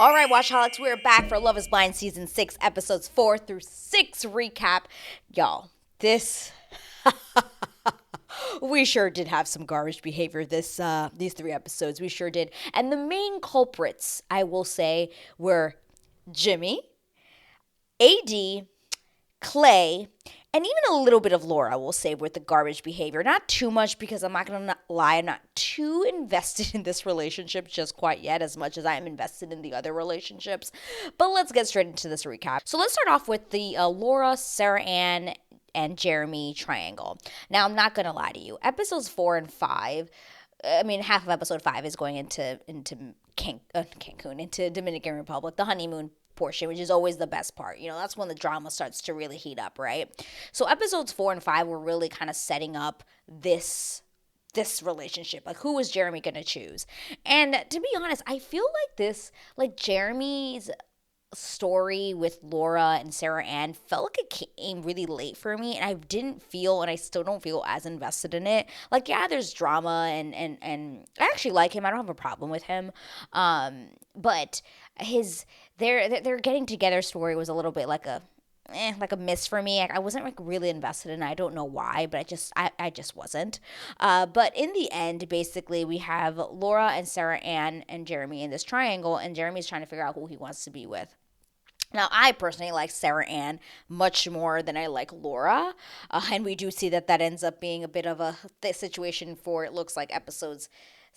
All right, Watchaholics, we're back for Love is Blind Season 6, Episodes 4 through 6 recap. Y'all, this... we sure did have some garbage behavior these 3 episodes. We sure did. And the main culprits, I will say, were Jimmy, AD, Clay, and even a little bit of Laura, we'll say, with the garbage behavior. Not too much, because I'm not going to lie, I'm not too invested in this relationship just quite yet, as much as I am invested in the other relationships. But let's get straight into this recap. So let's start off with the Laura, Sarah Ann, and Jeremy triangle. Now, I'm not going to lie to you. Episodes 4 and 5, I mean, half of episode 5 is going into Cancun, into Dominican Republic, the honeymoon portion, which is always the best part. You know, that's when the drama starts to really heat up, right? So episodes 4 and 5 were really kind of setting up this relationship. Like, who was Jeremy going to choose? And to be honest, I feel like Jeremy's story with Laura and Sarah Ann felt like it came really late for me, and I didn't feel, and I still don't feel as invested in it. Like, yeah, there's drama, and I actually like him. I don't have a problem with him. But their getting together story was a little bit like a miss for me. I wasn't like really invested in it. I don't know why, but I just wasn't. But in the end, basically, we have Laura and Sarah Ann and Jeremy in this triangle, and Jeremy's trying to figure out who he wants to be with. Now, I personally like Sarah Ann much more than I like Laura, and we do see that ends up being a bit of a situation for, it looks like, episodes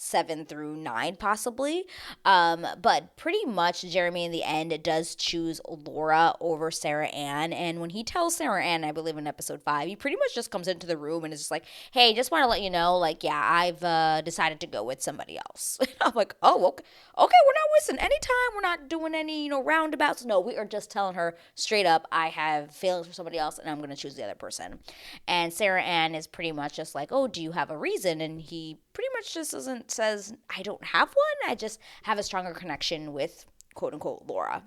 7 through 9 possibly. But pretty much Jeremy in the end does choose Laura over Sarah Ann. And when he tells Sarah Ann, I believe in episode 5, he pretty much just comes into the room and is just like, hey, just want to let you know, like, yeah, I've decided to go with somebody else. I'm like, oh, okay, we're not wasting any time. We're not doing any, roundabouts. No, we are just telling her straight up, I have feelings for somebody else and I'm going to choose the other person. And Sarah Ann is pretty much just like, oh, do you have a reason? And he pretty much just says, I don't have one. I just have a stronger connection with, quote unquote, Laura.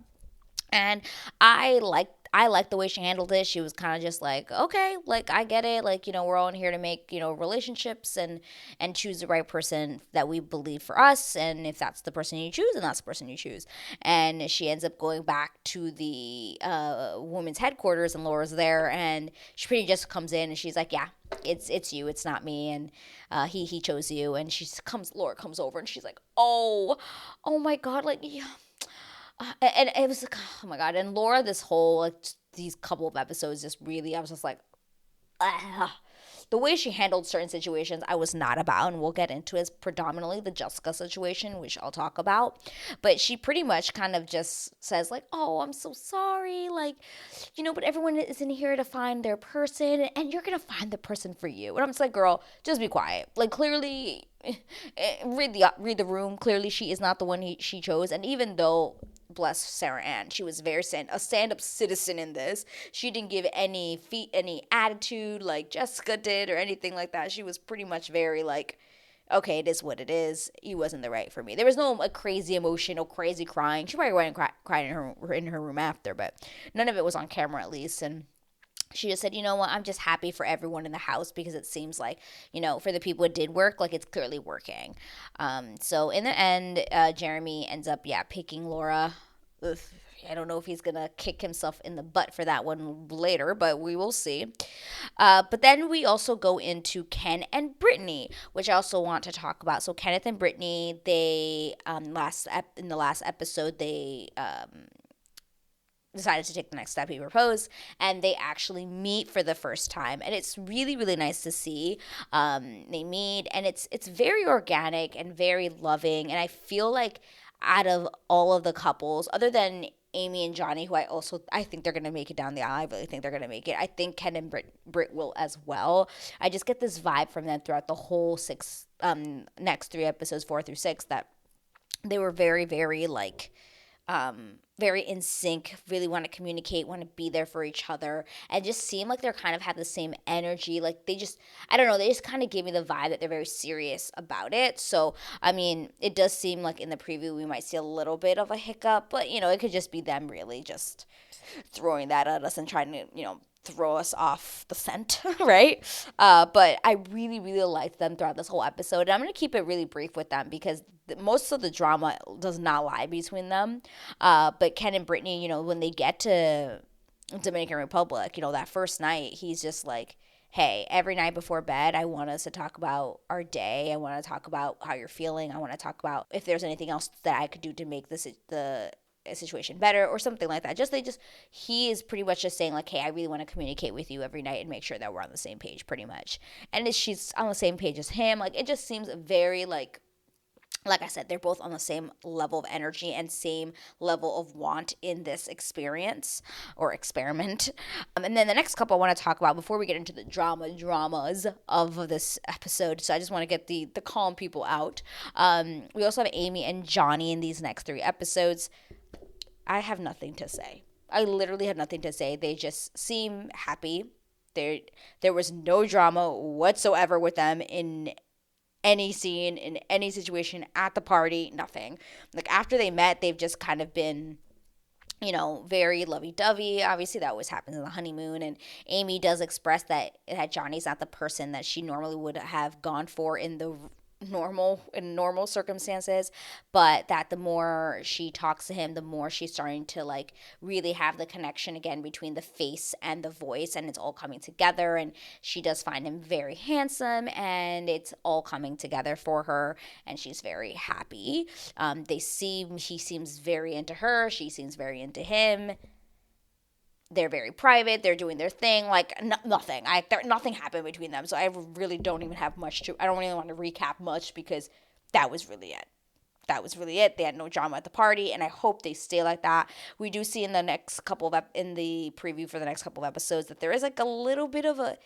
And I like the way she handled it. She was kind of just like, okay, like, I get it. Like, we're all in here to make, relationships and choose the right person that we believe for us. And if that's the person you choose, then that's the person you choose. And she ends up going back to the women's headquarters, and Laura's there. And she pretty just comes in and she's like, yeah, it's you. It's not me. And he chose you. And Laura comes over and she's like, oh my God. Like, yeah. And it was like, oh my God. And Laura, this whole, these couple of episodes, just really, I was just like, the way she handled certain situations, I was not about, and we'll get into is predominantly the Jessica situation, which I'll talk about. But she pretty much kind of just says, like, oh, I'm so sorry, like, but everyone isn't here to find their person, and you're going to find the person for you. And I'm just like, girl, just be quiet. Like, clearly, read the room. Clearly, she is not the one she chose. And even though, bless Sarah Ann, she was very a stand-up citizen in this. She didn't give any attitude like Jessica did or anything like that. She was pretty much very like, okay, it is what it is. You wasn't the right for me. There was no crazy emotion, no crazy crying. She probably went and cried in her room after, but none of it was on camera, at least. And she just said, you know what, I'm just happy for everyone in the house, because it seems like, for the people it did work, like, it's clearly working. So in the end, Jeremy ends up, picking Laura. Ugh, I don't know if he's going to kick himself in the butt for that one later, but we will see. But then we also go into Ken and Britney, which I also want to talk about. So Kenneth and Britney, they, in the last episode, they, decided to take the next step. He proposed, and they actually meet for the first time, and it's really, really nice to see. They meet, and it's very organic and very loving, and I feel like out of all of the couples, other than Amy and Johnny, who I think they're going to make it down the aisle. I really think they're going to make it. I think Ken and Brit will as well. I just get this vibe from them throughout the whole next 3 episodes, 4 through 6, that they were very, very very in sync, really want to communicate, want to be there for each other, and just seem like they're kind of have the same energy. Like, they just kind of gave me the vibe that they're very serious about it. So, I mean, it does seem like in the preview we might see a little bit of a hiccup, but, it could just be them really just throwing that at us and trying to, throw us off the scent, right? But I really, really liked them throughout this whole episode. And I'm going to keep it really brief with them because most of the drama does not lie between them. But Ken and Brittany, when they get to Dominican Republic, that first night, he's just like, hey, every night before bed, I want us to talk about our day. I want to talk about how you're feeling. I want to talk about if there's anything else that I could do to make the situation better or something like that. He is pretty much just saying like, hey, I really want to communicate with you every night and make sure that we're on the same page, pretty much. And she's on the same page as him. Like, it just seems very like I said, they're both on the same level of energy and same level of want in this experience or experiment. And then the next couple I want to talk about before we get into the dramas of this episode. So I just want to get the calm people out. We also have Amy and Johnny in these next 3 episodes. I have nothing to say. I literally have nothing to say. They just seem happy. There was no drama whatsoever with them in any scene, in any situation, at the party, nothing. Like, after they met, they've just kind of been, very lovey-dovey. Obviously, that always happens in the honeymoon. And Amy does express that Johnny's not the person that she normally would have gone for in normal circumstances, but that the more she talks to him, the more she's starting to like really have the connection again between the face and the voice, and it's all coming together. And she does find him very handsome, and it's all coming together for her, and she's very happy. He seems very into her, she seems very into him. They're very private. They're doing their thing. Like, nothing. Nothing happened between them. So I really don't even have much to. I don't really want to recap much because that was really it. That was really it. They had no drama at the party, and I hope they stay like that. We do see in the next couple of in the preview for the next couple of episodes that there is like a little bit of a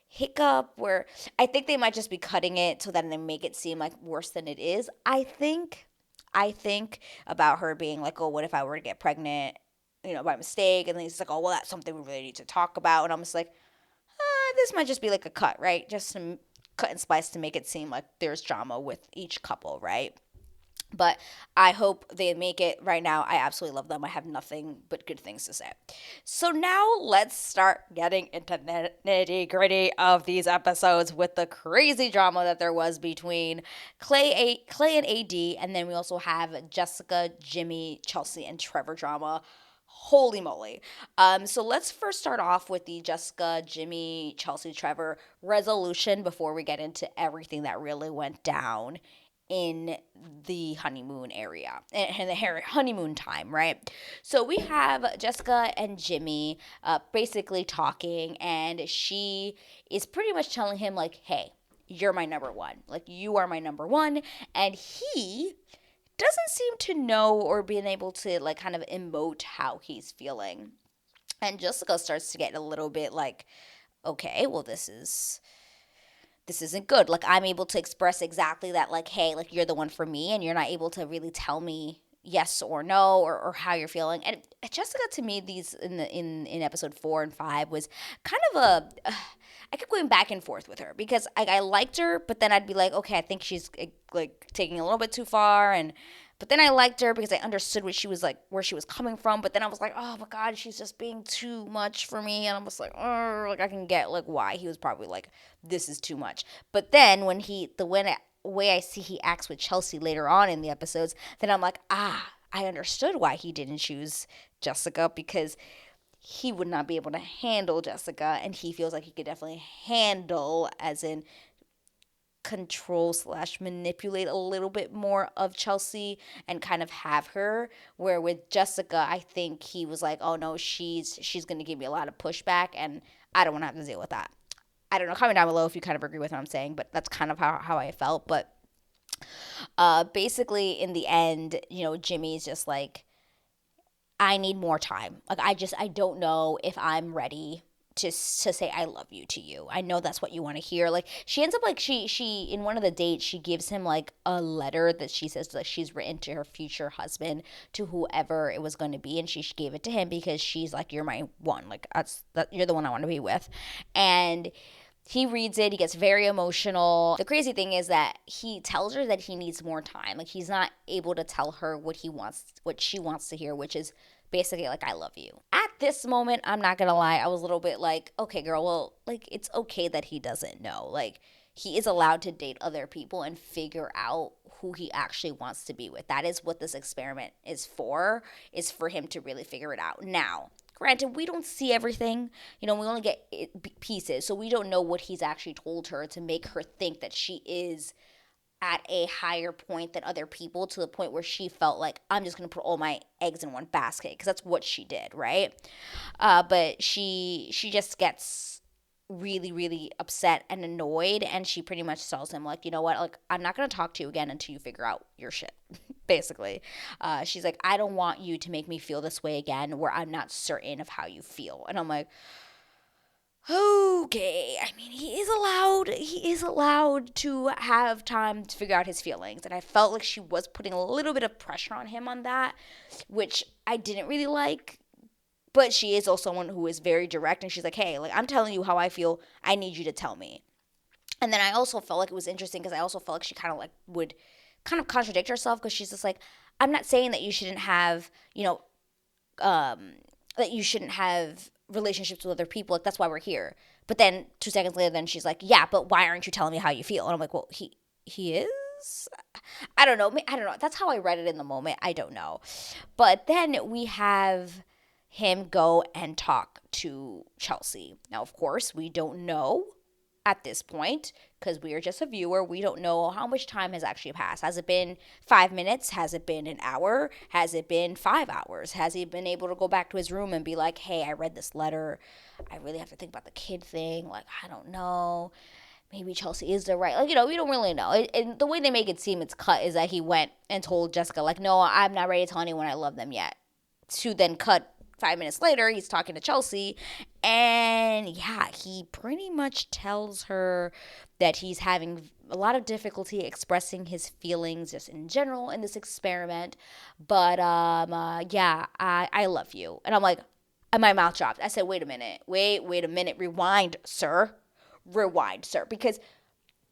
hiccup where I think they might just be cutting it so that they make it seem like worse than it is. I think about her being like, oh, what if I were to get pregnant, by mistake? And then he's like, oh, well, that's something we really need to talk about. And I'm just like, this might just be like a cut, right? Just some cut and spice to make it seem like there's drama with each couple, right? But I hope they make it. Right now, I absolutely love them. I have nothing but good things to say. So now let's start getting into nitty gritty of these episodes with the crazy drama that there was between Clay and AD, and then we also have Jessica, Jimmy, Chelsea, and Trevor drama. Holy moly. So let's first start off with the Jessica, Jimmy, Chelsea, Trevor resolution before we get into everything that really went down in the honeymoon area and the honeymoon time, right? So we have Jessica and Jimmy basically talking, and she is pretty much telling him like, hey, you're my number one. Like, you are my number one. And he doesn't seem to know or being able to like kind of emote how he's feeling. And Jessica starts to get a little bit like, okay, well, this isn't good. Like, I'm able to express exactly that, like, hey, like, you're the one for me, and you're not able to really tell me yes or no, or how you're feeling. And Jessica, to me, these in episode 4 and 5 was kind of I kept going back and forth with her because I liked her, but then I'd be like, okay, I think she's like taking a little bit too far. And but then I liked her because I understood what she was like, where she was coming from. But then I was like, oh my God, she's just being too much for me. And I was like, oh, like I can get like why he was probably like, this is too much. But then when way I see he acts with Chelsea later on in the episodes, then I'm like, I understood why he didn't choose Jessica, because he would not be able to handle Jessica, and he feels like he could definitely handle, as in control slash manipulate a little bit more of Chelsea and kind of have her. Where with Jessica, I think he was like, oh no, she's gonna give me a lot of pushback, and I don't want to have to deal with that. I don't know. Comment down below if you kind of agree with what I'm saying, but that's kind of how I felt. But basically, in the end, Jimmy's just like, I need more time. Like, I don't know if I'm ready to say I love you to you. I know that's what you want to hear. Like, she ends up like she in one of the dates, she gives him like a letter that she says that she's written to her future husband, to whoever it was going to be, and she gave it to him because she's like, you're my one. Like, you're the one I want to be with. And He reads it, he gets very emotional. The crazy thing is that he tells her that he needs more time. Like, he's not able to tell her what she wants to hear, which is basically like, I love you. At this moment, I'm not gonna lie, I was a little bit like, okay, girl, well, like, it's okay that he doesn't know. Like, he is allowed to date other people and figure out who he actually wants to be with. That is what this experiment is for him to really figure it out. Now, granted, we don't see everything. We only get pieces, so we don't know what he's actually told her to make her think that she is at a higher point than other people, to the point where she felt like, I'm just going to put all my eggs in one basket, because that's what she did, right? But she just gets really, really upset and annoyed, and she pretty much tells him, like, you know what, like, I'm not going to talk to you again until you figure out your shit. Basically, she's like, I don't want you to make me feel this way again where I'm not certain of how you feel. And I'm like, okay. I mean, he is allowed to have time to figure out his feelings. And I felt like she was putting a little bit of pressure on him on that, which I didn't really like. But she is also someone who is very direct, and she's like, hey, like, I'm telling you how I feel. I need you to tell me. And then I also felt like it was interesting, because I also felt like she kind of like would kind of contradict herself, because she's just like, I'm not saying that you shouldn't have, that you shouldn't have relationships with other people. Like, that's why we're here. But then 2 seconds later, then she's like, yeah, but why aren't you telling me how you feel? And I'm like, well, he is? I don't know. That's how I read it in the moment. I don't know. But then we have him go and talk to Chelsea. Now, of course, we don't know at this point, because we are just a viewer. We don't know how much time has actually passed. Has it been 5 minutes? Has it been an hour? Has it been 5 hours? Has he been able to go back to his room and be like, hey, I read this letter. I really have to think about the kid thing. Like, I don't know. Maybe Chelsea is the right. Like, we don't really know. And the way they make it seem it's cut is that he went and told Jessica, like, no, I'm not ready to tell anyone I love them yet. To then cut 5 minutes later, he's talking to Chelsea, and yeah, he pretty much tells her that he's having a lot of difficulty expressing his feelings just in general in this experiment. But yeah, I love you. And I'm like, and my mouth dropped. I said, wait a minute, rewind, sir, because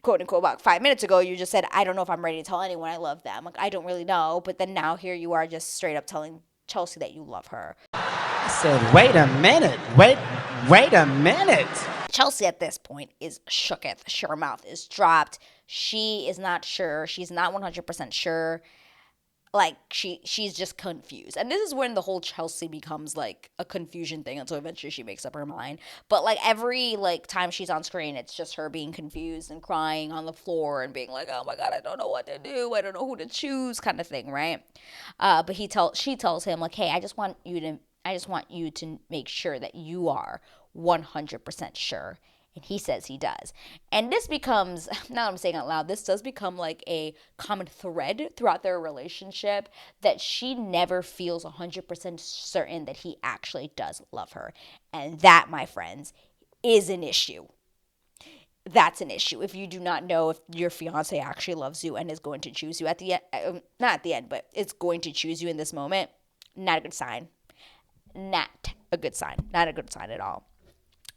quote unquote about 5 minutes ago you just said, I don't know if I'm ready to tell anyone I love them. Like, I don't really know. But then now here you are just straight up telling Chelsea that you love her. I said, wait a minute. Wait a minute. Chelsea at this point is shooketh. Her mouth is dropped. She is not sure. She's not 100% sure. Like, she's just confused. And this is when the whole Chelsea becomes like a confusion thing, until eventually she makes up her mind. But like, every like time she's on screen, it's just her being confused and crying on the floor and being like, oh my God, I don't know what to do. I don't know who to choose, kind of thing, right? But she tells him, like, hey, I just want you to make sure that you are 100% sure. And he says he does. And this becomes, now that I'm saying out loud, this does become like a common thread throughout their relationship, that she never feels 100% certain that he actually does love her. And that, my friends, is an issue. That's an issue. If you do not know if your fiance actually loves you and is going to choose you at the end, not at the end, but it's going to choose you in this moment, not a good sign. Not a good sign. Not a good sign at all.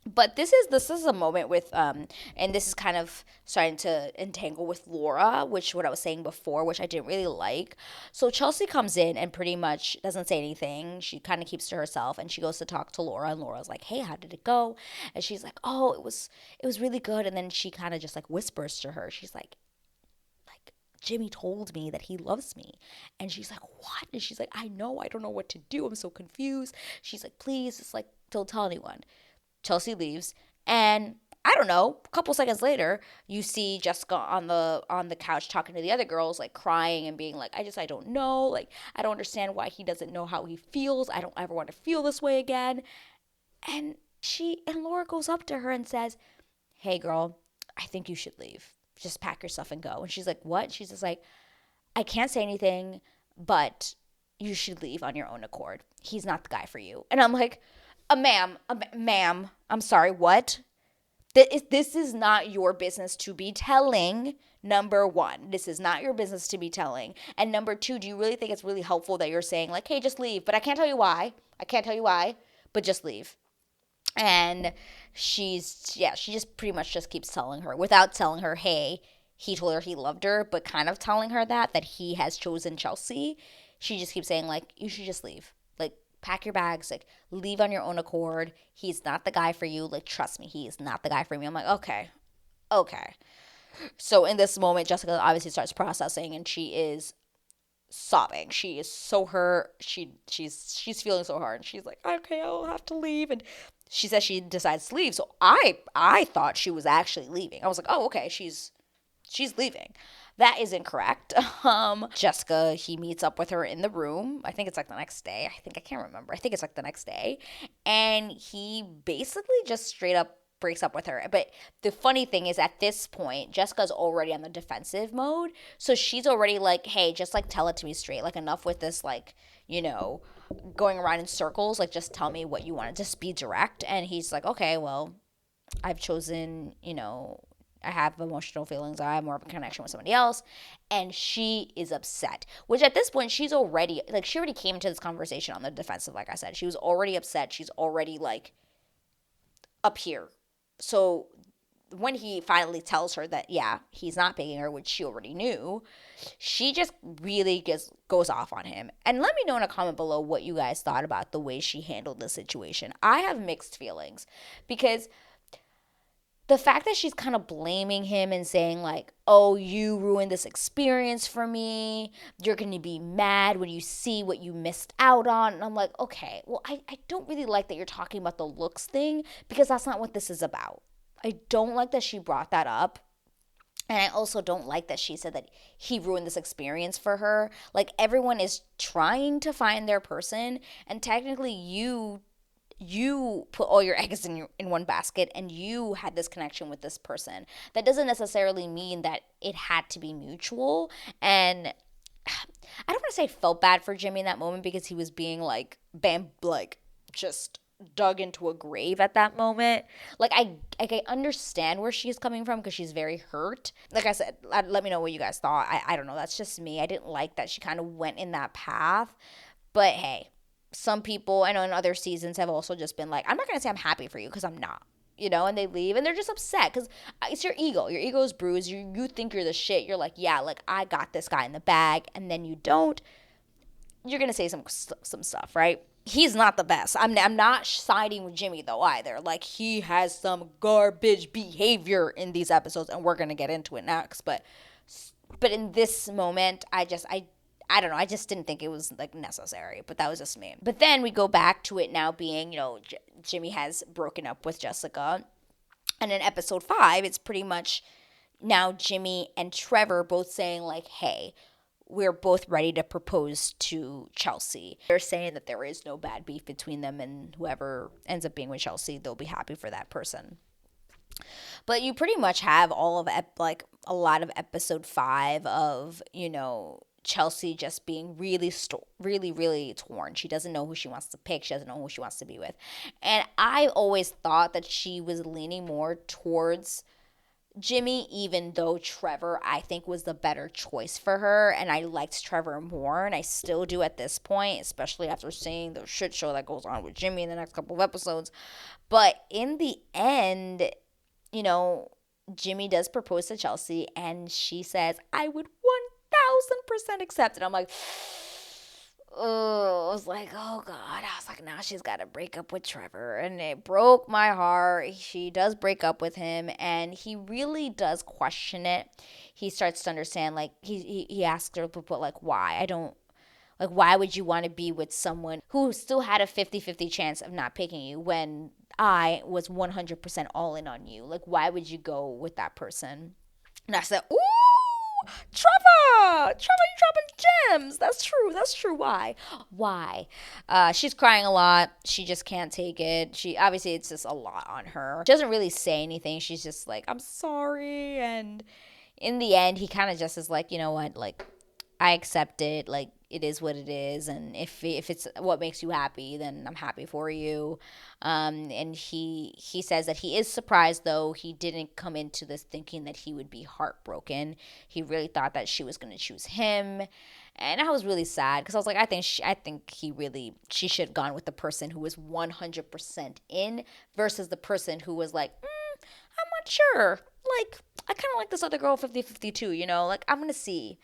But this is a moment with and this is kind of starting to entangle with Laura, which what I was saying before, which I didn't really like. So Chelsea comes in and pretty much doesn't say anything. She kind of keeps to herself, and she goes to talk to Laura, and Laura's like, hey, how did it go? And she's like, oh, it was really good. And then she kind of just like whispers to her. She's like, Jimmy told me that he loves me. And she's like, what? And she's like, I don't know what to do. I'm so confused. She's like, please, just like, don't tell anyone. Chelsea leaves, and I don't know, a couple seconds later, you see Jessica on the couch talking to the other girls, like crying and being like, I don't know, like, I don't understand why he doesn't know how he feels. I don't ever want to feel this way again. And Laura goes up to her and says, hey girl, I think you should leave. Just pack your stuff and go. And she's like, what? She's just like, I can't say anything, but you should leave on your own accord. He's not the guy for you. And I'm like, ma'am, I'm sorry, what? This is not your business to be telling, number one. This is not your business to be telling. And number two, do you really think it's really helpful that you're saying, like, hey, just leave, but I can't tell you why. But just leave. And she just pretty much just keeps telling her, without telling her, hey, he told her he loved her, but kind of telling her that he has chosen Chelsea. She just keeps saying, like, you should just leave. Like, pack your bags, like, leave on your own accord. He's not the guy for you. Like, trust me, he is not the guy for me. I'm like, okay, okay. So in this moment, Jessica obviously starts processing, and she is sobbing. She is so hurt. She's feeling so hard. And she's like, okay, I'll have to leave. And she says she decides to leave. So I thought she was actually leaving. I was like, oh, okay, she's leaving. That is incorrect. Jessica, he meets up with her in the room. I think it's like the next day. I can't remember. I think it's like the next day. And he basically just straight up breaks up with her. But the funny thing is, at this point, Jessica's already on the defensive mode. So she's already like, hey, just like tell it to me straight. Like, enough with this, like, going around in circles. Like, just tell me what you want. Just be direct. And he's like, okay, well, I've chosen, I have emotional feelings. I have more of a connection with somebody else. And she is upset, which at this point, she already came into this conversation on the defensive. Like I said, she was already upset. She's already like up here. So when he finally tells her that, yeah, he's not picking her, which she already knew, she just really goes off on him. And let me know in a comment below what you guys thought about the way she handled the situation. I have mixed feelings, because the fact that she's kind of blaming him and saying, like, oh, you ruined this experience for me. You're going to be mad when you see what you missed out on. And I'm like, okay, well, I don't really like that you're talking about the looks thing, because that's not what this is about. I don't like that she brought that up. And I also don't like that she said that he ruined this experience for her. Like, everyone is trying to find their person, and technically you put all your eggs in one basket, and you had this connection with this person. That doesn't necessarily mean that it had to be mutual. And I don't want to say I felt bad for Jimmy in that moment, because he was being like just dug into a grave at that moment. Like, I understand where she's coming from, because she's very hurt. Like I said, let me know what you guys thought. I don't know. That's just me. I didn't like that she kind of went in that path. But hey, some people I know in other seasons have also just been like, I'm not going to say I'm happy for you, because I'm not. And they leave, and they're just upset because it's your ego. Your ego is bruised. You think you're the shit. You're like, yeah, like, I got this guy in the bag, and then you don't. You're gonna say some stuff, right? He's not the best. I'm not siding with Jimmy though either. Like, he has some garbage behavior in these episodes, and we're gonna get into it next. But in this moment, I don't know. I just didn't think it was like necessary, but that was just me. But then we go back to it now being, Jimmy has broken up with Jessica. And in episode 5, it's pretty much now Jimmy and Trevor both saying, like, hey, we're both ready to propose to Chelsea. They're saying that there is no bad beef between them, and whoever ends up being with Chelsea, they'll be happy for that person. But you pretty much have all of a lot of episode 5 of, Chelsea just being really, really torn. She doesn't know who she wants to pick. She doesn't know who she wants to be with. And I always thought that she was leaning more towards Jimmy, even though Trevor, I think, was the better choice for her. And I liked Trevor more, and I still do at this point, especially after seeing the shit show that goes on with Jimmy in the next couple of episodes. But in the end, Jimmy does propose to Chelsea, and she says, I would 1000% accept it. I'm like, oh, I was like, oh God. I was like, now she's got to break up with Trevor. And it broke my heart. She does break up with him, and he really does question it. He starts to understand, like, he asks her, but like, why? Why would you want to be with someone who still had a 50-50 chance of not picking you when I was 100% all in on you? Like, why would you go with that person? And I said, ooh, Trevor, you dropping gems. That's true. Why? She's crying a lot. She just can't take it. Obviously, it's just a lot on her. She doesn't really say anything. She's just like, I'm sorry. And in the end, he kind of just is like, you know what? Like, I accept it. Like, it is what it is, and if it's what makes you happy, then I'm happy for you. And he says that he is surprised, though he didn't come into this thinking that he would be heartbroken. He really thought that she was going to choose him, and I was really sad because I was like, I think she should have gone with the person who was 100% in versus the person who was like, I'm not sure. Like, I kind of like this other girl 50-50 too, like I'm going to see,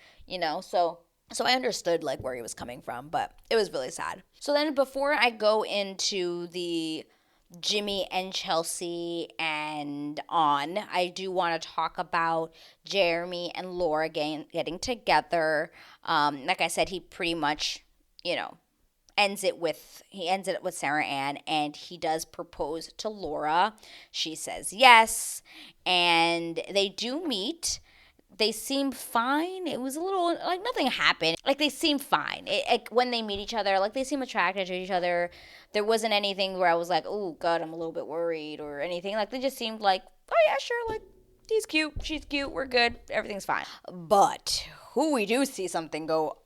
so I understood like where he was coming from, but it was really sad. So then before I go into the Jimmy and Chelsea and on, I do want to talk about Jeremy and Laura getting together. Like I said, he pretty much, he ends it with Sarah Ann, and he does propose to Laura. She says yes, and they do meet. They seem fine. It was a little like nothing happened. Like they seem fine. When they meet each other, like they seem attracted to each other. There wasn't anything where I was like, oh God, I'm a little bit worried or anything. Like they just seemed like, oh yeah, sure, like he's cute, she's cute, we're good, everything's fine. But who we do see something go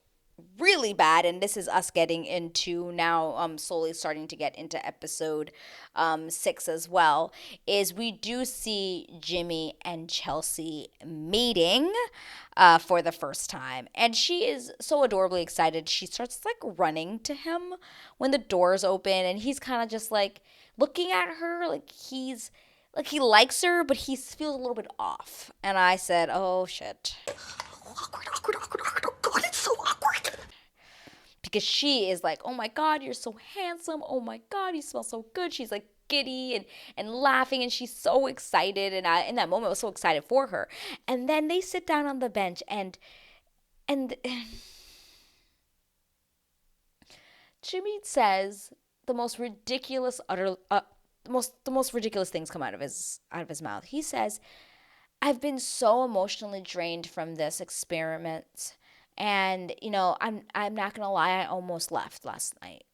really bad, and this is us getting into now, slowly starting to get into episode 6 as well, is we do see Jimmy and Chelsea meeting for the first time, and she is so adorably excited. She starts like running to him when the doors open, and he's kind of just like looking at her like he likes her, but he feels a little bit off. And I said, oh shit. Awkward, awkward, awkward, awkward. Oh God, it's so awkward. Because she is like, oh my God, you're so handsome. Oh my God, you smell so good. She's like giddy and laughing, and she's so excited. And I, in that moment, I was so excited for her. And then they sit down on the bench, and Jimmy says the most ridiculous, the most ridiculous things come out of his mouth. He says, I've been so emotionally drained from this experiment, and I'm not gonna lie, I almost left last night.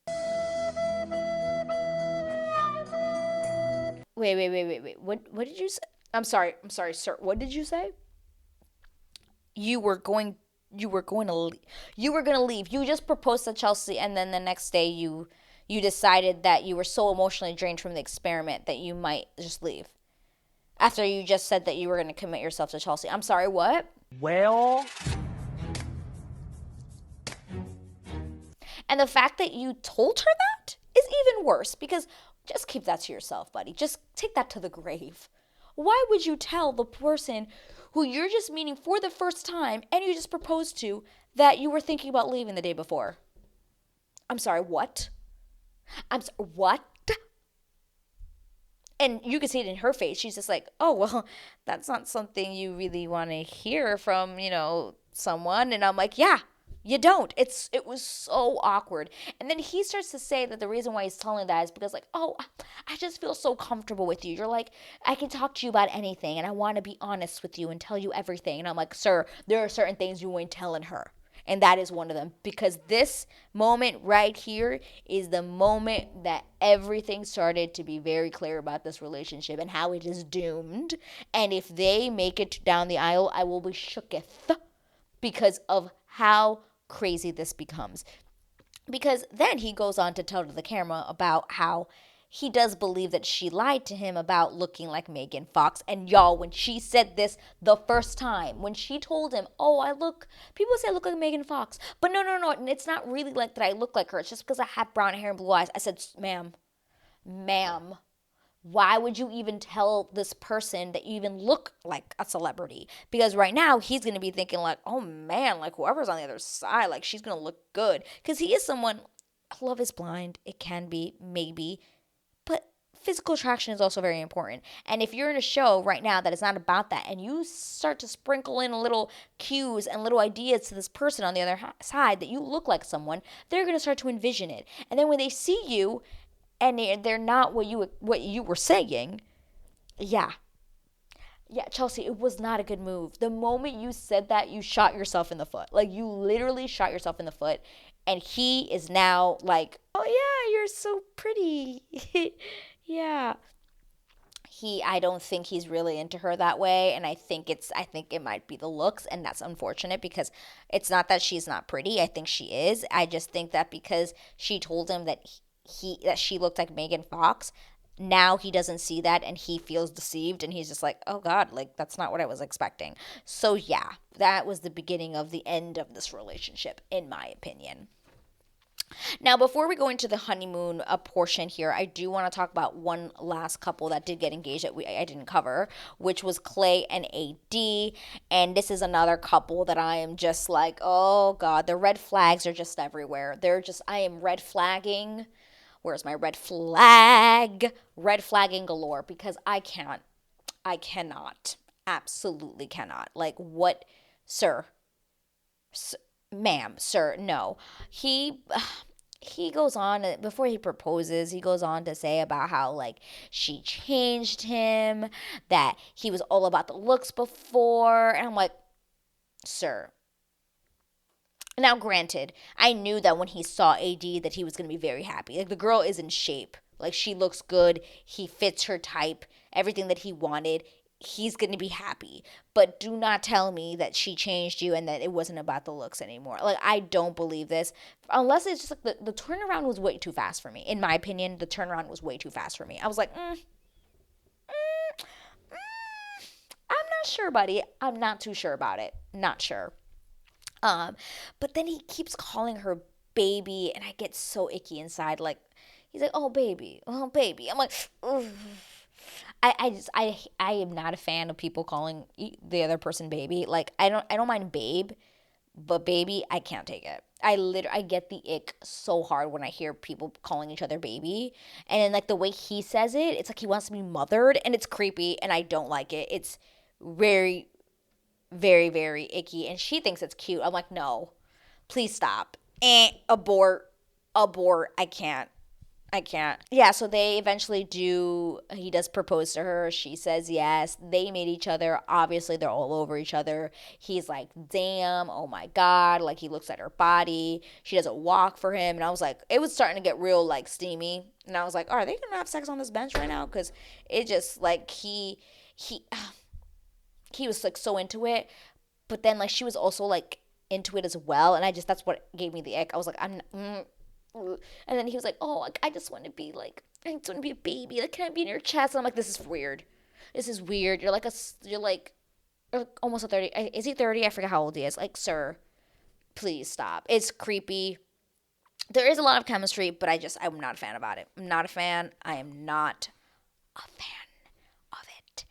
Wait. What did you say? I'm sorry, sir. What did you say? You were going you were going to leave. You were going to leave. You just proposed to Chelsea, and then the next day you decided that you were so emotionally drained from the experiment that you might just leave. After you just said that you were going to commit yourself to Chelsea. I'm sorry, what? Well, And the fact that you told her that is even worse, because just keep that to yourself, buddy. Just take that to the grave. Why would you tell the person who you're just meeting for the first time and you just proposed to that you were thinking about leaving the day before? I'm sorry, what? What? And you can see it in her face. She's just like, oh, well, that's not something you really want to hear from, someone. And I'm like, yeah, you don't. It was so awkward. And then he starts to say that the reason why he's telling that is because, like, oh, I just feel so comfortable with you. You're like, I can talk to you about anything, and I want to be honest with you and tell you everything. And I'm like, sir, there are certain things you ain't telling her. And that is one of them, because this moment right here is the moment that everything started to be very clear about this relationship and how it is doomed. And if they make it down the aisle, I will be shooketh because of how crazy this becomes. Because then he goes on to tell to the camera about how he does believe that she lied to him about looking like Megan Fox. And y'all, when she said this the first time, when she told him, oh, people say I look like Megan Fox. But no, it's not really like that I look like her. It's just because I have brown hair and blue eyes. I said, ma'am, why would you even tell this person that you even look like a celebrity? Because right now he's going to be thinking like, oh man, like whoever's on the other side, like she's going to look good. Because he is someone, love is blind. It can be, maybe. But physical attraction is also very important. And if you're in a show right now that is not about that, and you start to sprinkle in little cues and little ideas to this person on the other side that you look like someone, they're going to start to envision it. And then when they see you and they're not what you were saying, yeah, Chelsea, it was not a good move. The moment you said that, you shot yourself in the foot. Like, you literally shot yourself in the foot. And he is now like, oh yeah, you're so pretty. Yeah. I don't think he's really into her that way, and I think it might be the looks, and that's unfortunate because it's not that she's not pretty. I think she is. I just think that because she told him that that she looked like Megan Fox, now he doesn't see that and he feels deceived, and he's just like, "Oh god, like that's not what I was expecting." So yeah, that was the beginning of the end of this relationship in my opinion. Now, before we go into the honeymoon portion here, I do want to talk about one last couple that did get engaged that I didn't cover, which was Clay and AD. And this is another couple that I am just like, oh God, the red flags are just everywhere. I am red flagging. Where's my red flag? Red flagging galore because I cannot, absolutely cannot. Like, what, sir? Ma'am, sir, no. He he goes on before he proposes, he goes on to say about how like she changed him, that he was all about the looks before, and I'm like, sir. Now, granted, I knew that when he saw AD that he was going to be very happy. Like the girl is in shape. Like she looks good. He fits her type. Everything that he wanted. He's going to be happy. But do not tell me that she changed you and that it wasn't about the looks anymore. Like I don't believe this. Unless it's just like the turnaround was way too fast for me. In my opinion, the turnaround was way too fast for me. I was like, I'm not sure, buddy. I'm not too sure about it. Not sure. Um, but then he keeps calling her baby, and I get so icky inside. Like he's like, "Oh baby, oh baby." I'm like, ugh. I am not a fan of people calling the other person baby. Like I don't mind babe, but baby I can't take it. I get the ick so hard when I hear people calling each other baby, and then like the way he says it, it's like he wants to be mothered, and it's creepy, and I don't like it. It's very very, very icky. And she thinks it's cute. I'm like, no, please stop. Abort. Abort. I can't. I can't. Yeah, so they eventually do. He does propose to her. She says yes. They meet each other. Obviously, they're all over each other. He's like, damn, oh my God. Like, he looks at her body. She doesn't walk for him. And I was like, it was starting to get real, like, steamy. And I was like, are they going to have sex on this bench right now? Because it just, like, he was, like, so into it, but then like she was also like into it as well, and that's what gave me the ick. I was like, and then he was like, oh, like, I just want to be like, I just want to be a baby. Like, can I be in your chest? And I'm like, this is weird. This is weird. You're like almost a 30. Is he 30? I forget how old he is. Like, sir, please stop. It's creepy. There is a lot of chemistry, but I'm not a fan about it. I'm not a fan. I am not a fan of it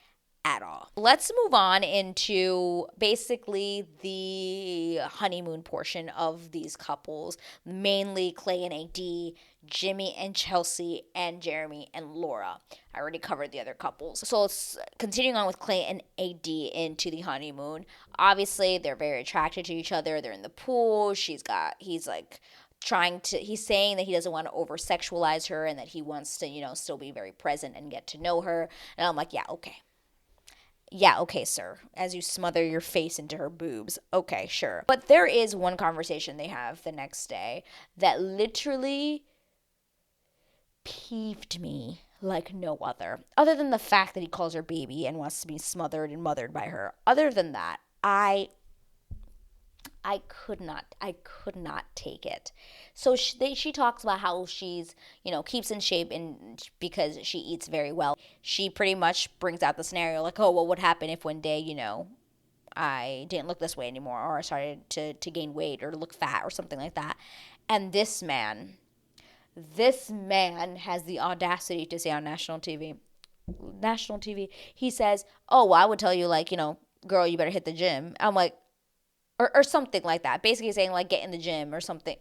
at all. Let's move on into basically the honeymoon portion of these couples, mainly Clay and AD, Jimmy and Chelsea, and Jeremy and Laura. I already covered the other couples. So let's continuing on with Clay and AD into the honeymoon. Obviously, they're very attracted to each other. They're in the pool. He's like he's saying that he doesn't want to over sexualize her and that he wants to, still be very present and get to know her. And I'm like, yeah, okay. Yeah, okay, sir. As you smother your face into her boobs. Okay, sure. But there is one conversation they have the next day that literally peeved me like no other. Other than the fact that he calls her baby and wants to be smothered and mothered by her. Other than that, I could not take it. So she talks about how she's, keeps in shape and because she eats very well. She pretty much brings out the scenario like, oh, well, what happened if one day, I didn't look this way anymore, or I started to gain weight or look fat or something like that. And this man has the audacity to say on national TV, he says, oh, well, I would tell you, like, girl, you better hit the gym. I'm like, or something like that. Basically saying like get in the gym or something.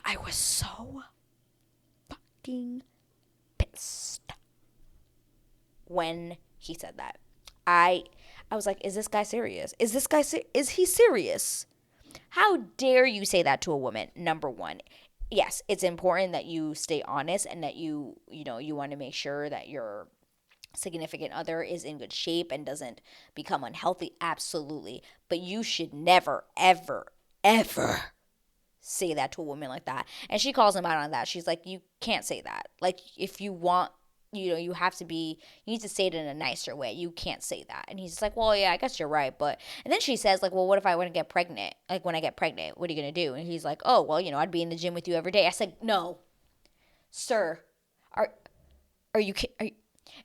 I was so fucking pissed when he said that. I I was like, is this guy serious? Is he serious? How dare you say that to a woman? Number one, yes, it's important that you stay honest and that you want to make sure that your significant other is in good shape and doesn't become unhealthy. Absolutely. But you should never, ever, ever say that to a woman like that. And she calls him out on that. She's like, you can't say that. Like, if you want, you have to be, you need to say it in a nicer way. You can't say that. And he's like, well, yeah, I guess you're right. But, and then she says, like, well, what if I want to get pregnant? Like, when I get pregnant, what are you going to do? And he's like, oh, well, I'd be in the gym with you every day. I said, no, sir, are, are you, are you,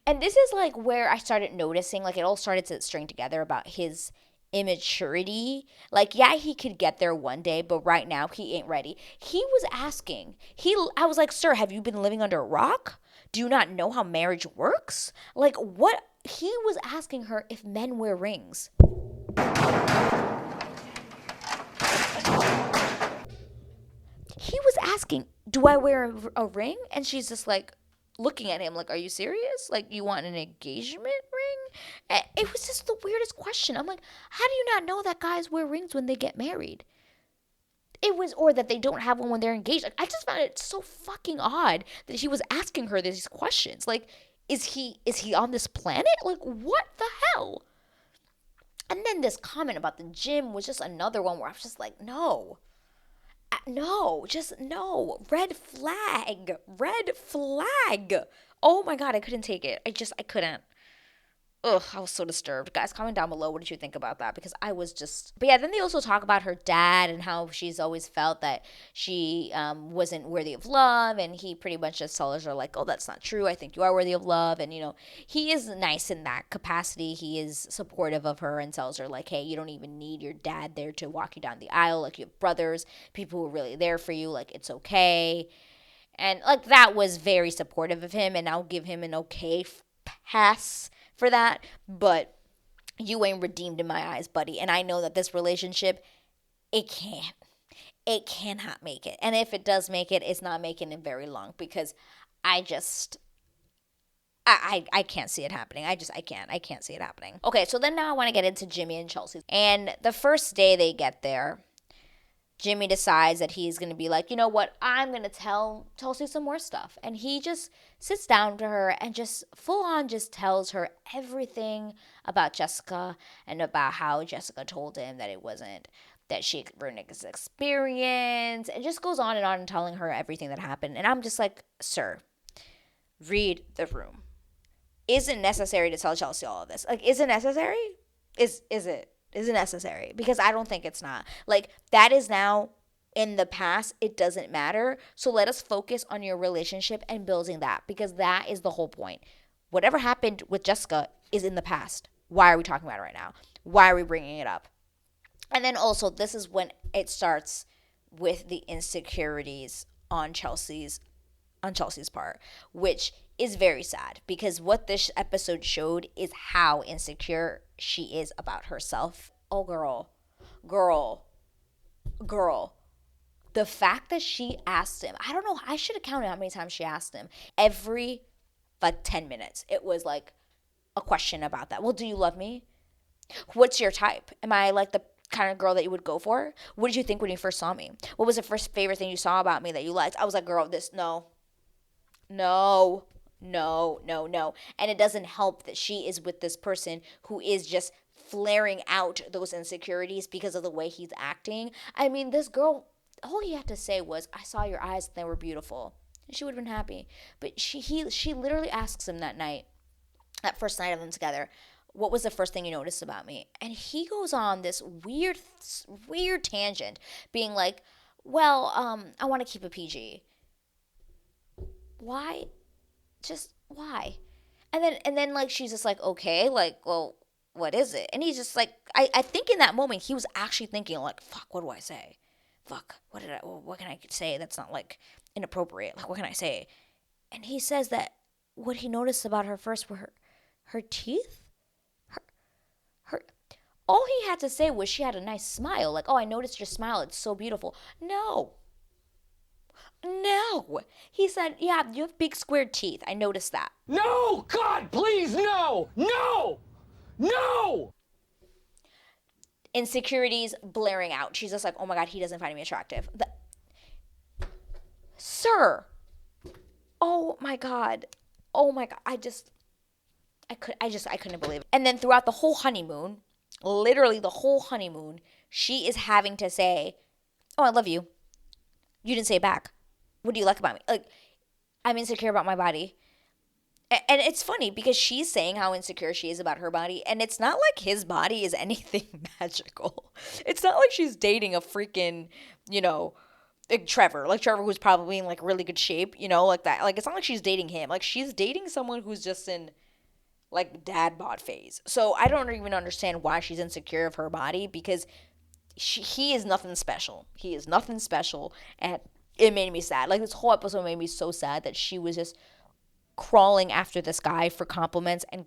and this is like where I started noticing, like, it all started to string together about his immaturity. Like, yeah, he could get there one day, but right now he ain't ready. He was asking. I was like, "Sir, have you been living under a rock? Do you not know how marriage works?" Like, what? He was asking her if men wear rings. He was asking, "Do I wear a ring?" And she's just like looking at him like, "Are you serious? Like, you want an engagement ring?" And it was just the weirdest question. I'm like, how do you not know that guys wear rings when they get married? It was, or that they don't have one when they're engaged. Like, I just found it so fucking odd that he was asking her these questions. Like, is he on this planet? Like, what the hell? And then this comment about the gym was just another one where I was just like, no. No, just no. Red flag. Red flag. Oh my God, I couldn't take it. I couldn't. Ugh, I was so disturbed. Guys, comment down below what did you think about that? Because I was just. But yeah, then they also talk about her dad and how she's always felt that she wasn't worthy of love. And he pretty much just tells her, like, oh, that's not true. I think you are worthy of love. And, he is nice in that capacity. He is supportive of her and tells her, like, hey, you don't even need your dad there to walk you down the aisle. Like, you have brothers, people who are really there for you. Like, it's okay. And, like, that was very supportive of him. And I'll give him an okay pass for that, but you ain't redeemed in my eyes, buddy. And I know that this relationship, it cannot make it. And if it does make it, it's not making it very long because I just, I can't see it happening. I can't see it happening. Okay, so then now I want to get into Jimmy and Chelsea. And the first day they get there, Jimmy decides that he's going to be like, you know what, I'm going to tell Chelsea some more stuff. And he just sits down to her and just full on just tells her everything about Jessica and about how Jessica told him that it wasn't, that she ruined his experience, and just goes on and telling her everything that happened. And I'm just like, sir, read the room. Is it necessary to tell Chelsea all of this? Like, is it necessary? Is it? Is it necessary? Because I don't think it's not. Like, that is now in the past. It doesn't matter. So let us focus on your relationship and building that, because that is the whole point. Whatever happened with Jessica is in the past. Why are we talking about it right now? Why are we bringing it up? And then also, this is when it starts with the insecurities on Chelsea's part, which is very sad, because what this episode showed is how insecure she is about herself. Oh, girl. The fact that she asked him, I don't know, I should have counted how many times she asked him. Every 10 minutes, it was like a question about that. Well, do you love me? What's your type? Am I like the kind of girl that you would go for? What did you think when you first saw me? What was the first favorite thing you saw about me that you liked? I was like, girl, this, no. And it doesn't help that she is with this person who is just flaring out those insecurities because of the way he's acting. I mean, this girl, all he had to say was, I saw your eyes and they were beautiful. And she would have been happy. But she literally asks him that first night of them together, what was the first thing you noticed about me? And he goes on this weird tangent, being like, well, I want to keep a PG. Why? Just why? And then like, she's just like, okay, like, well, what is it? And he's just like, I think in that moment he was actually thinking, like, fuck, what do I say? Fuck, what can I say that's not like inappropriate? Like, what can I say? And he says that what he noticed about her first were her teeth. Her All he had to say was she had a nice smile. Like, oh, I noticed your smile, it's so beautiful. No. He said, yeah, you have big square teeth. I noticed that. No! God, please, no! No! No! Insecurities blaring out. She's just like, oh my God, he doesn't find me attractive. Sir. Oh my God. I couldn't believe it. And then throughout the whole honeymoon, literally the whole honeymoon, she is having to say, oh, I love you. You didn't say it back. What do you like about me? Like, I'm insecure about my body. And it's funny because she's saying how insecure she is about her body, and it's not like his body is anything magical. It's not like she's dating a freaking, you know, like Trevor who's probably in like really good shape, like that. Like, it's not like she's dating him. Like, she's dating someone who's just in like dad bod phase. So I don't even understand why she's insecure of her body, because he is nothing special. He is nothing special, and it made me sad. Like, this whole episode made me so sad that she was just crawling after this guy for compliments and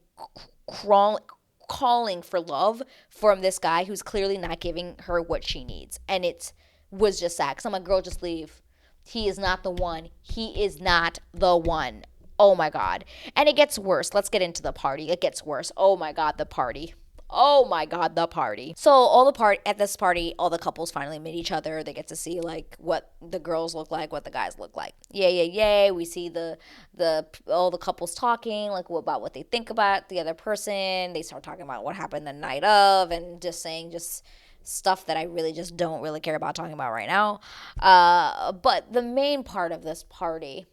calling for love from this guy who's clearly not giving her what she needs. And it was just sad, because I'm like, girl, just leave. He is not the one. He is not the one. Oh my God. And it gets worse. Let's get into the party. It gets worse. Oh my God, the party. Oh my God, the party. So at this party, all the couples finally meet each other. They get to see like what the girls look like, what the guys look like. Yay. We see the all the couples talking like about what they think about the other person. They start talking about what happened the night of, and just saying just stuff that I really just don't really care about talking about right now. But the main part of this party,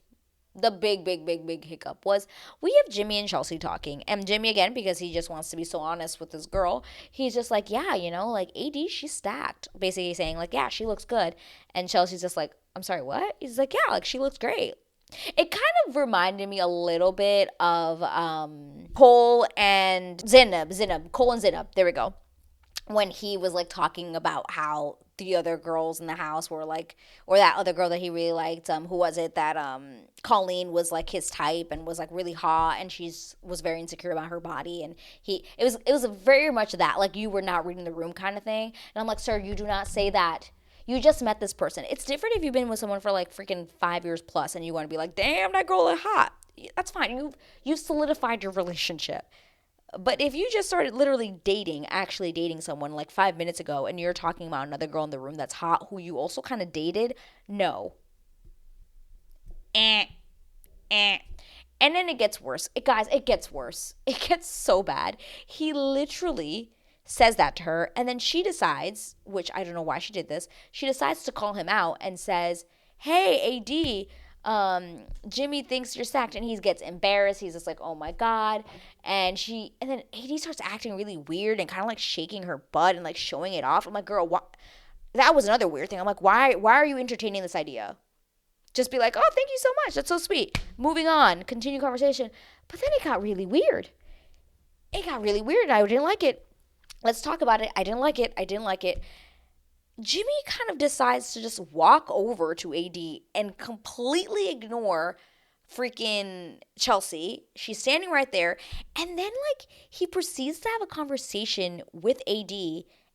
the big hiccup, was we have Jimmy and Chelsea talking. And Jimmy, again, because he just wants to be so honest with this girl, he's just like, yeah, like AD, she's stacked. Basically saying like, yeah, she looks good. And Chelsea's just like, I'm sorry, what? He's like, yeah, like she looks great. It kind of reminded me a little bit of Cole and Zainab. There we go. When he was like talking about how the other girls in the house were like, or that other girl that he really liked, who was it that Colleen was like his type and was like really hot, and was very insecure about her body, and it was very much that, like, you were not reading the room kind of thing. And I'm like, sir, you do not say that. You just met this person. It's different if you've been with someone for like freaking 5 years plus and you want to be like, damn, that girl is hot. That's fine. You've solidified your relationship. But if you just started literally actually dating someone like 5 minutes ago, and you're talking about another girl in the room that's hot who you also kind of dated, no. Eh, eh. And then it gets worse. It gets worse. It gets so bad. He literally says that to her, and then she decides, which I don't know why she did this, she decides to call him out and says, hey, AD, Jimmy thinks you're stacked, and he gets embarrassed. He's just like, oh my God. And then AD starts acting really weird and kind of like shaking her butt and like showing it off. I'm like, girl, what? That was another weird thing. I'm like, why are you entertaining this idea? Just be like, oh, thank you so much. That's so sweet. Moving on, continue conversation. But then it got really weird. I didn't like it. Let's talk about it. I didn't like it. Jimmy kind of decides to just walk over to AD and completely ignore freaking Chelsea. She's standing right there. And then, like, he proceeds to have a conversation with AD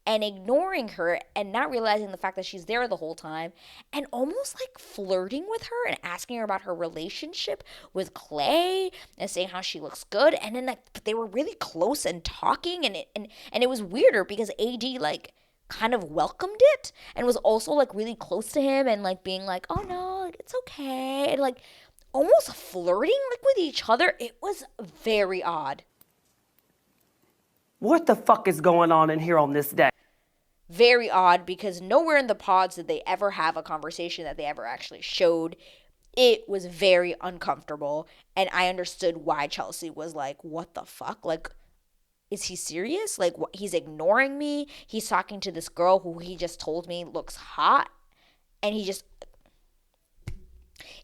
and ignoring her and not realizing the fact that she's there the whole time, and almost like flirting with her and asking her about her relationship with Clay and saying how she looks good. And then, like, they were really close and talking, and it was weirder because AD, like, kind of welcomed it and was also like really close to him and like being like, oh no, like, it's okay, and like almost flirting like with each other. It was very odd. What the fuck is going on in here on this day? Very odd, because nowhere in the pods did they ever have a conversation that they ever actually showed. It was very uncomfortable, and I understood why Chelsea was like, what the fuck? Like, is he serious? Like, what? He's ignoring me. He's talking to this girl who he just told me looks hot. And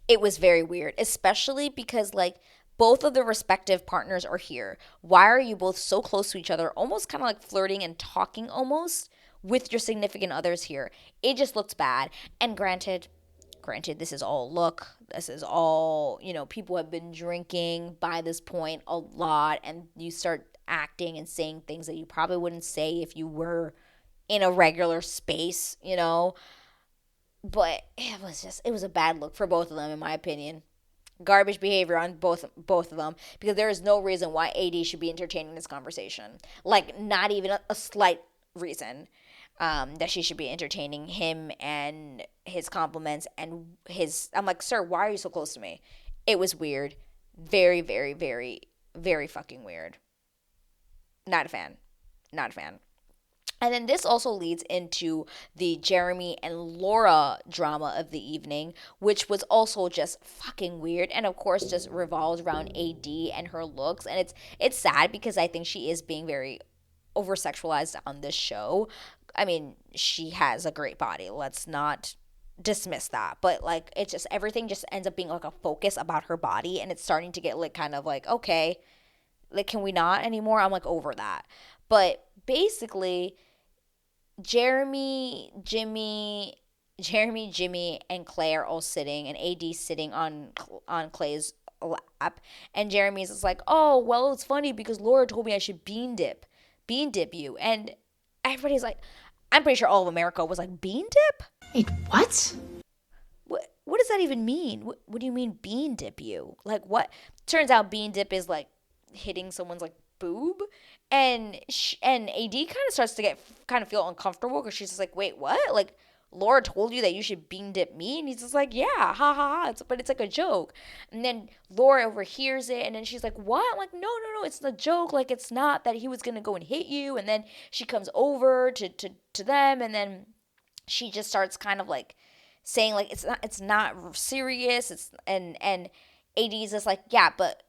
it was very weird, especially because, like, both of the respective partners are here. Why are you both so close to each other, almost kind of like flirting and talking almost with your significant others here? It just looks bad. And granted, this is all look. This is all, people have been drinking by this point a lot, and you start acting and saying things that you probably wouldn't say if you were in a regular space, But it was a bad look for both of them, in my opinion. Garbage behavior on both of them, because there is no reason why AD should be entertaining this conversation. Like, not even a slight reason that she should be entertaining him and his compliments and his. I'm like, sir, why are you so close to me? It was weird. Very, very, very, very fucking weird. Not a fan. And then this also leads into the Jeremy and Laura drama of the evening, which was also just fucking weird, and of course just revolves around AD and her looks. And it's sad because I think she is being very over sexualized on this show. I mean, she has a great body. Let's not dismiss that. But like it's just everything just ends up being like a focus about her body, and it's starting to get like kind of like, okay, like can we not anymore? I'm like over that. But basically Jimmy, and Clay are all sitting, and AD sitting on Clay's lap, and Jeremy's is like, "Oh, well, it's funny because Laura told me I should bean dip you," and everybody's like, I'm pretty sure all of America was like, "Bean dip? Wait, what? What does that even mean? What do you mean bean dip you? Like what?" Turns out bean dip is like hitting someone's like boob, and AD kind of starts to get kind of feel uncomfortable because she's just like, "Wait, what? Like Laura told you that you should bean dip me?" And he's just like, "Yeah, ha ha ha." But it's like a joke. And then Laura overhears it, and then she's like, "What?" I'm like, "No, no, no, it's the joke. Like it's not that he was gonna go and hit you." And then she comes over to them, and then she just starts kind of like saying like it's not serious. It's and AD's just like, "Yeah, but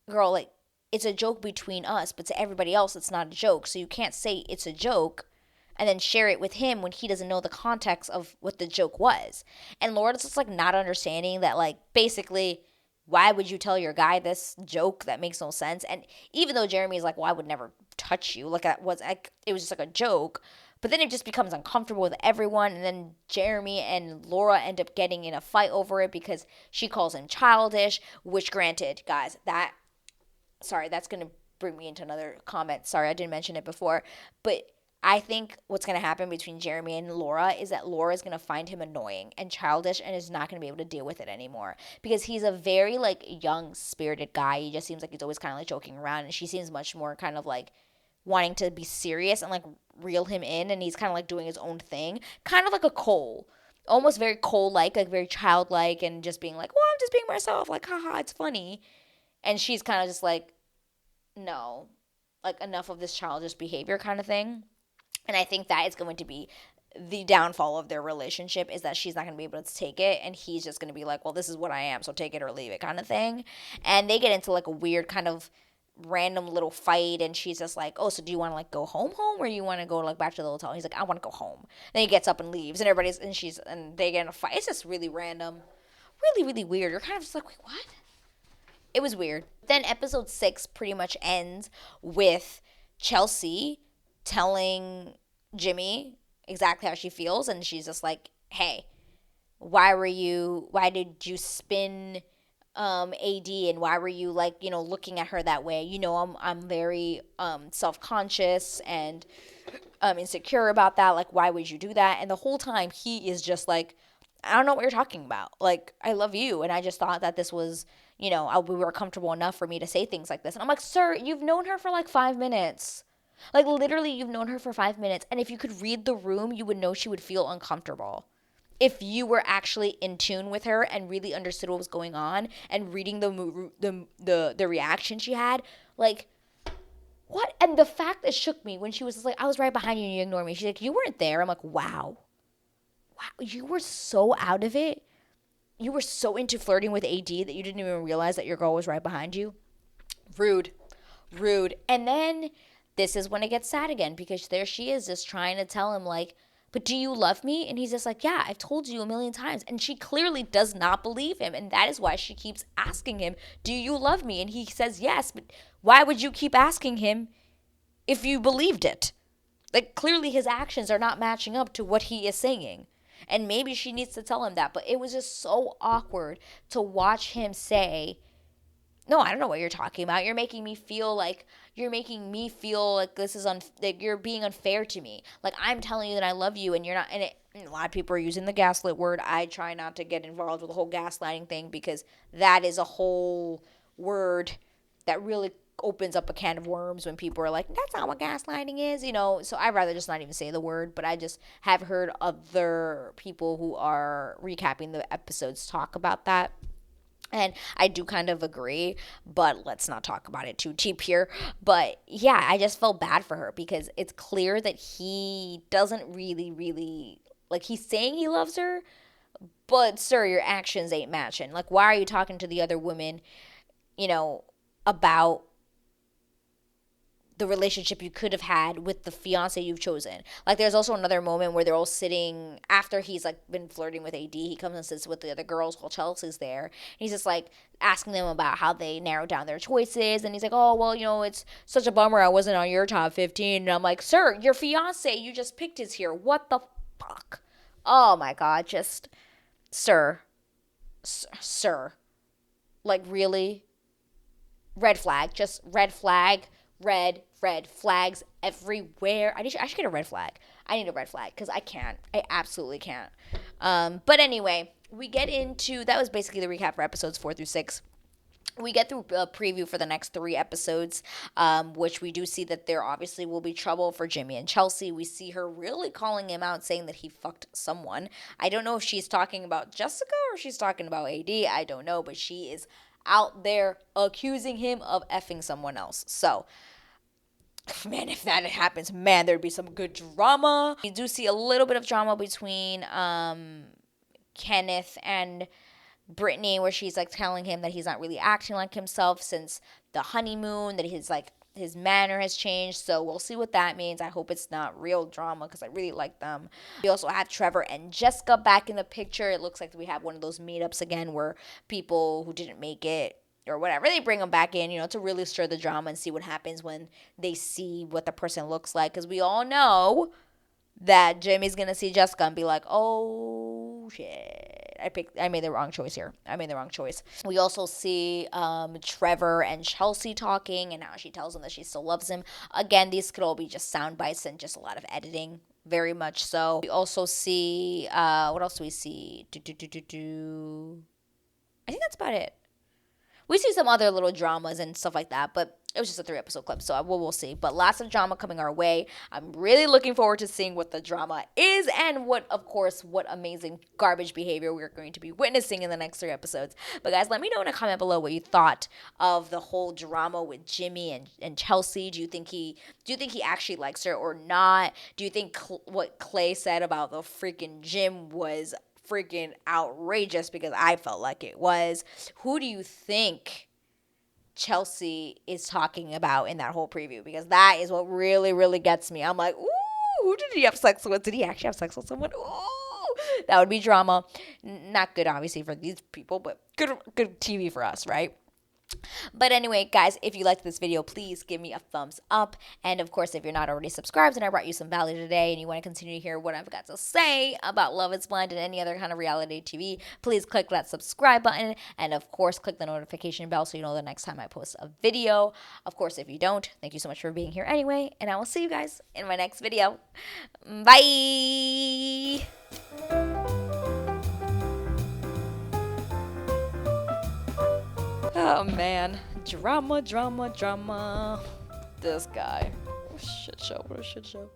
girl, like it's a joke between us, but to everybody else it's not a joke. So you can't say it's a joke and then share it with him when he doesn't know the context of what the joke was." And Laura's just like not understanding that, like, basically, why would you tell your guy this joke that makes no sense? And even though Jeremy's like, "Well, I would never touch you," like that was like it was just like a joke. But then it just becomes uncomfortable with everyone, and then Jeremy and Laura end up getting in a fight over it because she calls him childish. Which, granted, guys, that's going to bring me into another comment. Sorry, I didn't mention it before. But I think what's going to happen between Jeremy and Laura is that Laura is going to find him annoying and childish and is not going to be able to deal with it anymore. Because he's a very, like, young spirited guy. He just seems like he's always kind of, like, joking around. And she seems much more kind of, like, wanting to be serious and, like, reel him in. And he's kind of, like, doing his own thing. Kind of like a Cole. Almost very Cole-like, like, very childlike, and just being like, "Well, I'm just being myself. Like, haha, it's funny." And she's kind of just like, "No, like enough of this childish behavior," kind of thing. And I think that is going to be the downfall of their relationship, is that she's not going to be able to take it, and he's just going to be like, "Well, this is what I am, so take it or leave it," kind of thing. And they get into like a weird kind of random little fight, and she's just like, "Oh, so do you want to like go home or you want to go like back to the hotel?" And he's like, "I want to go home." Then he gets up and leaves, and they get in a fight. It's just really random, really, really weird. You're kind of just like, "Wait, what?" It was weird. Then episode 6 pretty much ends with Chelsea telling Jimmy exactly how she feels, and she's just like, "Hey, why did you spin AD, and why were you, like, looking at her that way? I'm very self-conscious and insecure about that. Like, why would you do that?" And the whole time he is just like, "I don't know what you're talking about. Like, I love you, and I just thought that this was, we were comfortable enough for me to say things like this." And I'm like, "Sir, you've known her for like 5 minutes. Like, literally, you've known her for 5 minutes. And if you could read the room, you would know she would feel uncomfortable. If you were actually in tune with her and really understood what was going on and reading the reaction she had, like, what?" And the fact that shook me when she was just like, "I was right behind you and you ignored me." She's like, "You weren't there." I'm like, wow, you were so out of it. You were so into flirting with AD that you didn't even realize that your girl was right behind you. Rude. Rude. And then this is when it gets sad again, because there she is just trying to tell him, like, "But do you love me?" And he's just like, "Yeah, I've told you a million times." And she clearly does not believe him. And that is why she keeps asking him, "Do you love me?" And he says yes. But why would you keep asking him if you believed it? Like, clearly his actions are not matching up to what he is saying. And maybe she needs to tell him that. But it was just so awkward to watch him say, "No, I don't know what you're talking about. You're making me feel like this is like you're being unfair to me. Like, I'm telling you that I love you, and you're not." And a lot of people are using the gaslit word. I try not to get involved with the whole gaslighting thing, because that is a whole word that really opens up a can of worms when people are like, "That's not what gaslighting is," So I'd rather just not even say the word. But I just have heard other people who are recapping the episodes talk about that. And I do kind of agree, but let's not talk about it too deep here. But yeah, I just felt bad for her because it's clear that he doesn't really like, he's saying he loves her, but sir, your actions ain't matching. Like, why are you talking to the other women, you know, about the relationship you could have had with the fiance you've chosen? Like, there's also another moment where they're all sitting after he's like been flirting with AD. He comes and sits with the other girls while Chelsea's there. And he's just like asking them about how they narrowed down their choices. And he's like, oh, well, it's such a bummer I wasn't on your top 15. And I'm like, sir, your fiance you just picked is here. What the fuck? Oh my God. Just, sir. Sir. Like, really? Red flag. Just red flag. Red flags everywhere. I should get a red flag. I need a red flag because I can't. I absolutely can't. But anyway, we get into, that was basically the recap for episodes 4 through 6. We get through a preview for the next 3 episodes, which we do see that there obviously will be trouble for Jimmy and Chelsea. We see her really calling him out, saying that he fucked someone. I don't know if she's talking about Jessica or she's talking about AD. I don't know, but she is out there accusing him of effing someone else. So, man, if that happens, man, there'd be some good drama. We do see a little bit of drama between Kenneth and Britney, where she's like telling him that he's not really acting like himself since the honeymoon, that his manner has changed. So we'll see what that means. I hope it's not real drama because I really like them. We also have Trevor and Jessica back in the picture. It looks like we have one of those meetups again where people who didn't make it or whatever, they bring them back in, to really stir the drama and see what happens when they see what the person looks like. Because we all know that Jimmy's going to see Jessica and be like, oh, shit. I made the wrong choice here. We also see Trevor and Chelsea talking and how she tells him that she still loves him. Again, these could all be just sound bites and just a lot of editing. Very much so. We also see, what else do we see? I think that's about it. We see some other little dramas and stuff like that, but it was just a 3-episode clip, so we'll see. But lots of drama coming our way. I'm really looking forward to seeing what the drama is and what amazing garbage behavior we're going to be witnessing in the next 3 episodes. But guys, let me know in a comment below what you thought of the whole drama with Jimmy and Chelsea. Do you think he actually likes her or not? Do you think what Clay said about the freaking gym was freaking outrageous? Because I felt like it was. Who do you think Chelsea is talking about in that whole preview? Because that is what really, really gets me. I'm like, ooh, who did he have sex with? Did he actually have sex with someone? Ooh, that would be drama. Not good, obviously, for these people, but good TV for us, right? But anyway, guys, if you liked this video, please give me a thumbs up. And of course, if you're not already subscribed and I brought you some value today and you want to continue to hear what I've got to say about Love is Blind and any other kind of reality TV, please click that subscribe button. And of course, click the notification bell so you know the next time I post a video. Of course, if you don't, thank you so much for being here anyway. And I will see you guys in my next video. Bye! Oh man, drama. This guy. Shit show. What a shit show.